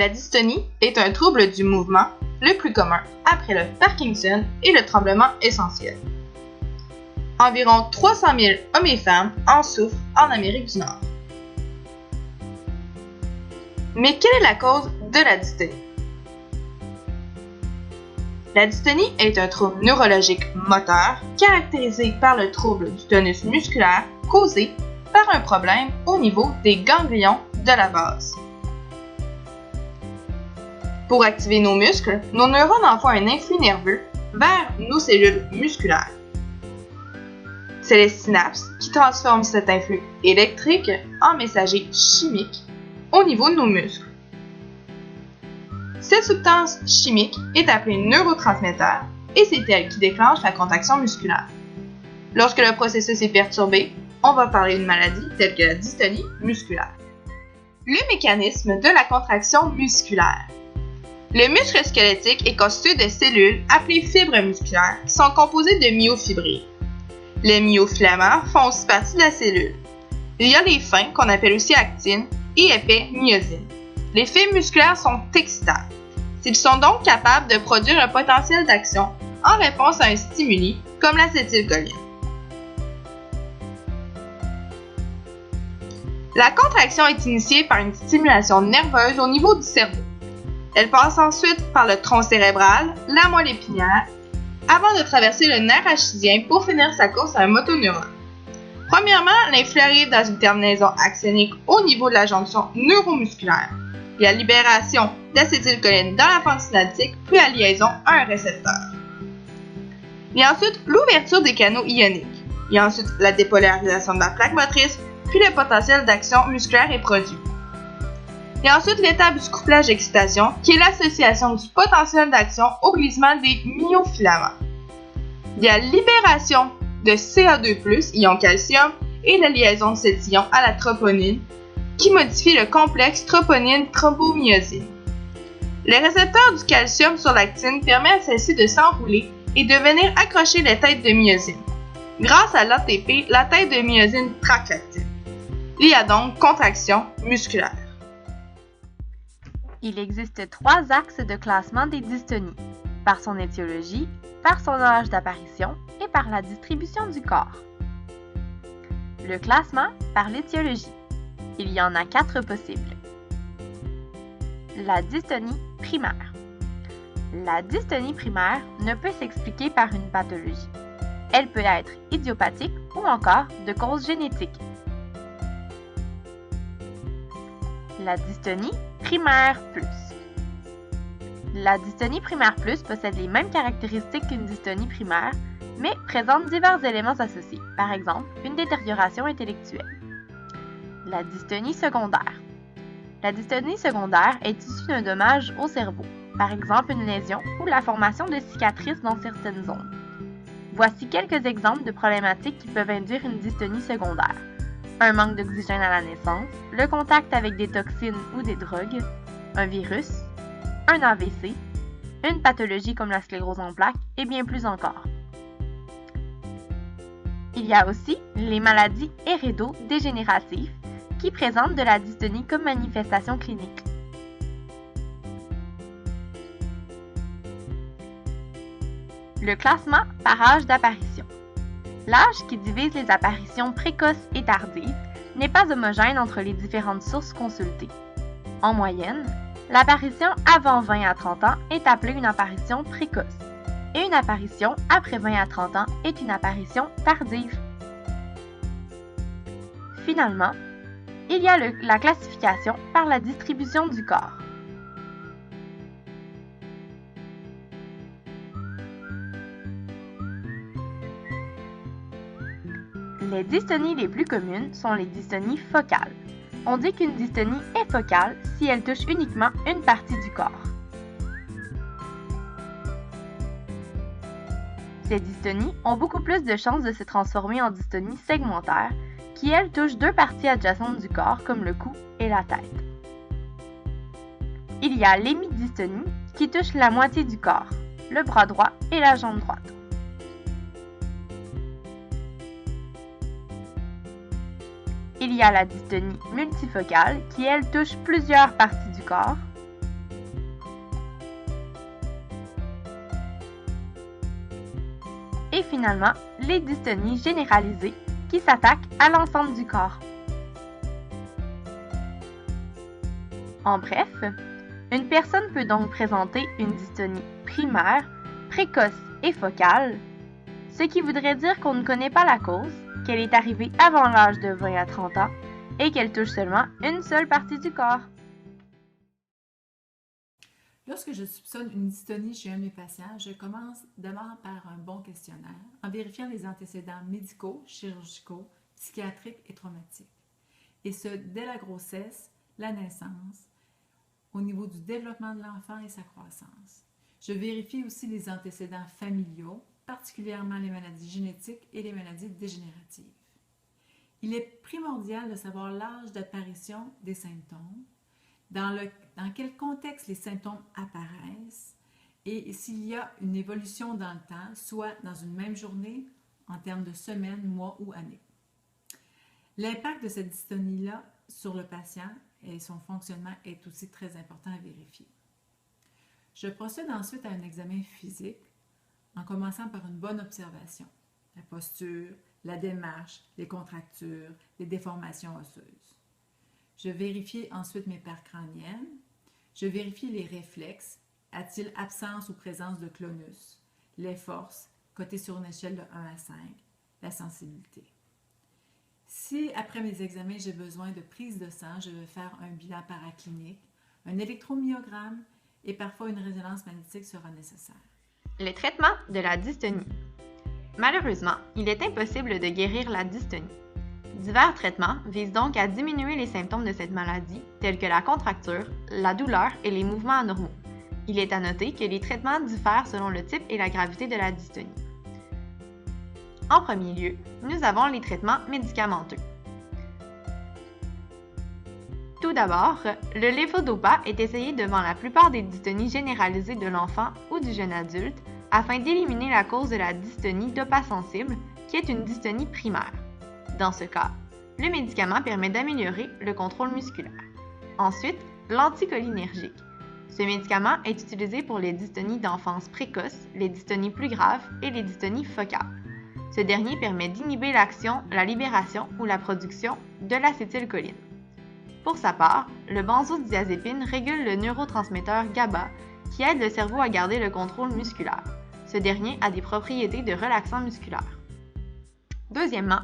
La dystonie est un trouble du mouvement le plus commun après le Parkinson et le tremblement essentiel. Environ 300 000 hommes et femmes en souffrent en Amérique du Nord. Mais quelle est la cause de la dystonie? La dystonie est un trouble neurologique moteur caractérisé par le trouble du tonus musculaire causé par un problème au niveau des ganglions de la base. Pour activer nos muscles, nos neurones envoient un influx nerveux vers nos cellules musculaires. C'est les synapses qui transforment cet influx électrique en messager chimique au niveau de nos muscles. Cette substance chimique est appelée neurotransmetteur et c'est elle qui déclenche la contraction musculaire. Lorsque le processus est perturbé, on va parler d'une maladie telle que la dystonie musculaire. Le mécanisme de la contraction musculaire. Le muscle squelettique est constitué de cellules appelées fibres musculaires qui sont composées de myofibrilles. Les myofilaments font aussi partie de la cellule. Il y a les fins qu'on appelle aussi actines et épais myosines. Les fibres musculaires sont excitantes. Ils sont donc capables de produire un potentiel d'action en réponse à un stimuli comme l'acétylcholine. La contraction est initiée par une stimulation nerveuse au niveau du cerveau. Elle passe ensuite par le tronc cérébral, la moelle épinière, avant de traverser le nerf rachidien pour finir sa course à un motoneurone. Premièrement, l'influx arrive dans une terminaison axonique au niveau de la jonction neuromusculaire. Il y a libération d'acétylcholine dans la fente synaptique, puis la liaison à un récepteur. Il y a ensuite l'ouverture des canaux ioniques. Il y a ensuite la dépolarisation de la plaque motrice, puis le potentiel d'action musculaire est produit. Il y a ensuite l'étape du couplage d'excitation, qui est l'association du potentiel d'action au glissement des myofilaments. Il y a libération de Ca2+, ion calcium, et la liaison de cet ion à la troponine, qui modifie le complexe troponine-thrombomiosine. Le récepteur du calcium sur l'actine permet à celle-ci de s'enrouler et de venir accrocher les têtes de myosine. Grâce à l'ATP, la tête de myosine traque l'actine. Il y a donc contraction musculaire. Il existe 3 axes de classement des dystonies, par son étiologie, par son âge d'apparition et par la distribution du corps. Le classement par l'étiologie. Il y en a 4 possibles. La dystonie primaire. La dystonie primaire ne peut s'expliquer par une pathologie. Elle peut être idiopathique ou encore de cause génétique. La dystonie primaire plus. La dystonie primaire plus possède les mêmes caractéristiques qu'une dystonie primaire, mais présente divers éléments associés, par exemple une détérioration intellectuelle. La dystonie secondaire. La dystonie secondaire est issue d'un dommage au cerveau, par exemple une lésion ou la formation de cicatrices dans certaines zones. Voici quelques exemples de problématiques qui peuvent induire une dystonie secondaire. Un manque d'oxygène à la naissance, le contact avec des toxines ou des drogues, un virus, un AVC, une pathologie comme la sclérose en plaques et bien plus encore. Il y a aussi les maladies hérédo-dégénératives qui présentent de la dystonie comme manifestation clinique. Le classement par âge d'apparition. L'âge qui divise les apparitions précoces et tardives n'est pas homogène entre les différentes sources consultées. En moyenne, l'apparition avant 20 à 30 ans est appelée une apparition précoce et une apparition après 20 à 30 ans est une apparition tardive. Finalement, il y a la classification par la distribution du corps. Les dystonies les plus communes sont les dystonies focales. On dit qu'une dystonie est focale si elle touche uniquement une partie du corps. Ces dystonies ont beaucoup plus de chances de se transformer en dystonie segmentaire, qui elles touchent 2 parties adjacentes du corps comme le cou et la tête. Il y a l'hémidystonie qui touche la moitié du corps, le bras droit et la jambe droite. Il y a la dystonie multifocale qui, elle, touche plusieurs parties du corps. Et finalement, les dystonies généralisées qui s'attaquent à l'ensemble du corps. En bref, une personne peut donc présenter une dystonie primaire, précoce et focale, ce qui voudrait dire qu'on ne connaît pas la cause, qu'elle est arrivée avant l'âge de 20 à 30 ans et qu'elle touche seulement une seule partie du corps. Lorsque je soupçonne une dystonie chez un de mes patients, je commence d'abord par un bon questionnaire en vérifiant les antécédents médicaux, chirurgicaux, psychiatriques et traumatiques. Et ce, dès la grossesse, la naissance, au niveau du développement de l'enfant et sa croissance. Je vérifie aussi les antécédents familiaux, particulièrement les maladies génétiques et les maladies dégénératives. Il est primordial de savoir l'âge d'apparition des symptômes, dans quel contexte les symptômes apparaissent et s'il y a une évolution dans le temps, soit dans une même journée, en termes de semaines, mois ou années. L'impact de cette dystonie-là sur le patient et son fonctionnement est aussi très important à vérifier. Je procède ensuite à un examen physique en commençant par une bonne observation. La posture, la démarche, les contractures, les déformations osseuses. Je vérifie ensuite mes paires crâniennes. Je vérifie les réflexes. A-t-il absence ou présence de clonus? Les forces, cotées sur une échelle de 1 à 5. La sensibilité. Si, après mes examens, j'ai besoin de prise de sang, je vais faire un bilan paraclinique, un électromyogramme et parfois une résonance magnétique sera nécessaire. Le traitement de la dystonie. Malheureusement, il est impossible de guérir la dystonie. Divers traitements visent donc à diminuer les symptômes de cette maladie, tels que la contracture, la douleur et les mouvements anormaux. Il est à noter que les traitements diffèrent selon le type et la gravité de la dystonie. En premier lieu, nous avons les traitements médicamenteux. Tout d'abord, le levodopa est essayé devant la plupart des dystonies généralisées de l'enfant ou du jeune adulte afin d'éliminer la cause de la dystonie dopa-sensible, qui est une dystonie primaire. Dans ce cas, le médicament permet d'améliorer le contrôle musculaire. Ensuite, l'anticholinergique. Ce médicament est utilisé pour les dystonies d'enfance précoce, les dystonies plus graves et les dystonies focales. Ce dernier permet d'inhiber l'action, la libération ou la production de l'acétylcholine. Pour sa part, le benzodiazépine régule le neurotransmetteur GABA qui aide le cerveau à garder le contrôle musculaire. Ce dernier a des propriétés de relaxant musculaire. Deuxièmement,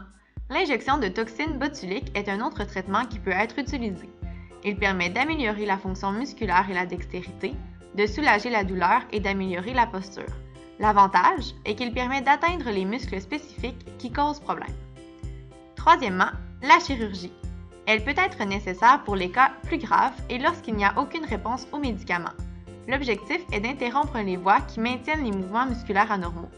l'injection de toxine botulique est un autre traitement qui peut être utilisé. Il permet d'améliorer la fonction musculaire et la dextérité, de soulager la douleur et d'améliorer la posture. L'avantage est qu'il permet d'atteindre les muscles spécifiques qui causent problème. Troisièmement, la chirurgie. Elle peut être nécessaire pour les cas plus graves et lorsqu'il n'y a aucune réponse aux médicaments. L'objectif est d'interrompre les voies qui maintiennent les mouvements musculaires anormaux.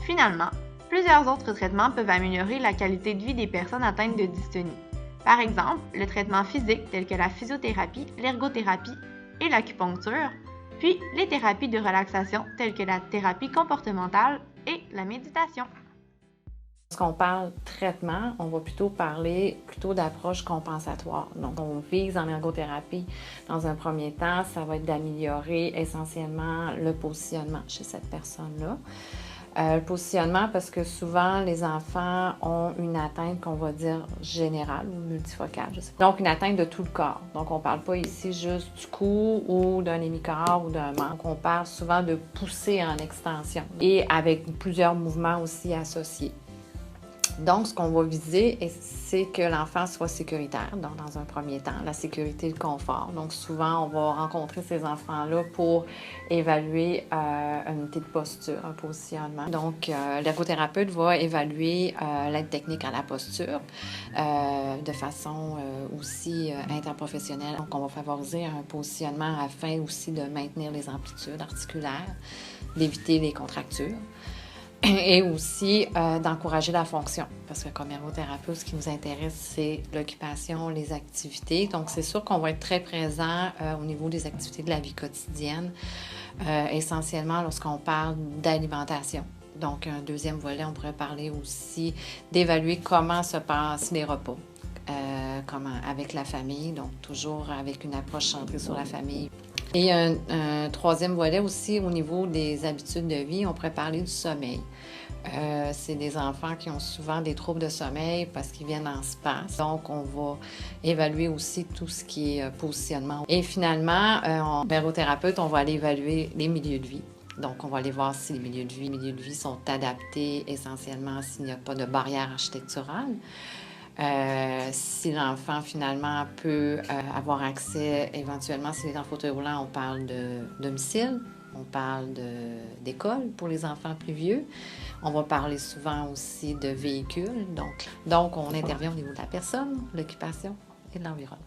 Finalement, plusieurs autres traitements peuvent améliorer la qualité de vie des personnes atteintes de dystonie. Par exemple, le traitement physique tel que la physiothérapie, l'ergothérapie et l'acupuncture, puis les thérapies de relaxation telles que la thérapie comportementale et la méditation. Lorsqu'on parle traitement, on va plutôt parler d'approche compensatoire. Donc, on vise en ergothérapie, dans un premier temps, ça va être d'améliorer essentiellement le positionnement chez cette personne-là. Le positionnement, parce que souvent, les enfants ont une atteinte qu'on va dire générale ou multifocale. Donc, une atteinte de tout le corps. Donc, on ne parle pas ici juste du cou ou d'un hémicorps ou d'un membre. On parle souvent de pousser en extension et avec plusieurs mouvements aussi associés. Donc, ce qu'on va viser, c'est que l'enfant soit sécuritaire, donc dans un premier temps, la sécurité et le confort. Donc, souvent, on va rencontrer ces enfants-là pour évaluer une unité de posture, un positionnement. Donc, l'ergothérapeute va évaluer l'aide technique à la posture de façon aussi interprofessionnelle. Donc, on va favoriser un positionnement afin aussi de maintenir les amplitudes articulaires, d'éviter les contractures. Et aussi d'encourager la fonction, parce que comme ergothérapeute, ce qui nous intéresse, c'est l'occupation, les activités. Donc, c'est sûr qu'on va être très présent au niveau des activités de la vie quotidienne, essentiellement lorsqu'on parle d'alimentation. Donc, un deuxième volet, on pourrait parler aussi d'évaluer comment se passent les repas, avec la famille, donc toujours avec une approche centrée sur la famille. Et un troisième volet aussi au niveau des habitudes de vie, on pourrait parler du sommeil. C'est des enfants qui ont souvent des troubles de sommeil parce qu'ils viennent en SPAS. Donc, on va évaluer aussi tout ce qui est positionnement. Et finalement, en ergothérapeute, on va aller évaluer les milieux de vie. Donc, on va aller voir si les milieux de vie sont adaptés essentiellement s'il n'y a pas de barrière architecturale. Si l'enfant, finalement, peut avoir accès, éventuellement, s'il est en fauteuil roulant, on parle de domicile, on parle d'école pour les enfants plus vieux. On va parler souvent aussi de véhicules. Donc, on intervient au niveau de la personne, l'occupation et de l'environnement.